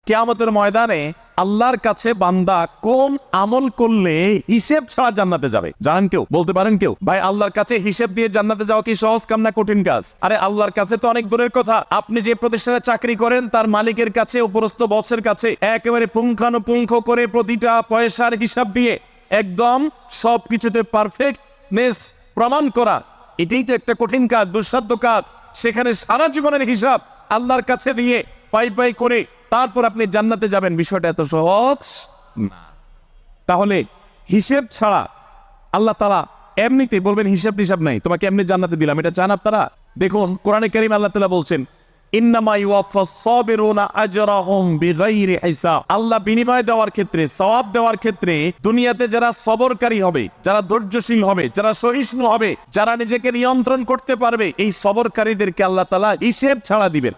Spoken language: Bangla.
কিয়ামতের ময়দানে আল্লাহর কাছে বান্দা কোন আমল করলে হিসেব ছাড়া জান্নাতে যাবে? জানেন কেউ? বলতে পারেন কেউ? ভাই, আল্লাহর কাছে হিসেব দিয়ে জান্নাতে যাওয়া কি সহজ কাম না কঠিন কাজ? আরে আল্লাহর কাছে তো অনেক দূরের কথা। আপনি যে প্রতিষ্ঠানে চাকরি করেন তার মালিকের কাছে, উপরস্থ বসের কাছে একেবারে পুঙ্খানুপুঙ্খ করে প্রতিটা পয়সার হিসাব দিয়ে একদম সবকিছুতে পারফেক্টনেস প্রমাণ করা, এটাই তো একটা কঠিন কাজ, দুঃসাধ্য কাজ। সেখানে সারা জীবনের হিসাব আল্লাহর কাছে দিয়ে পাই পাই করে তারপর আপনি জান্নাতে যাবেন, বিষয়টা এত সহজ না। তাহলে হিসেব ছাড়া আল্লাহ তাআলা এমনিতেই বলবেন হিসাব টিসাব নাই, তোমাকে এমনি জান্নাতে দিলাম, এটা চান আপনারা? দেখুন কোরআনে কারীম আল্লাহ তাআলা বলছেন, ইন্নামা ইউওয়াফাস সাবিরুনা আজরাহুম বিগাইরি হিসাব। আল্লাহ বিনিময় দেওয়ার ক্ষেত্রে, সওয়াব দেওয়ার ক্ষেত্রে দুনিয়াতে যারা সবরকারী হবে, যারা ধৈর্যশীল হবে, যারা সহিষ্ণু হবে, যারা নিজেকে নিয়ন্ত্রণ করতে পারবে, এই সবরকারীদেরকে আল্লাহ তাআলা হিসেব ছাড়া দিবেন।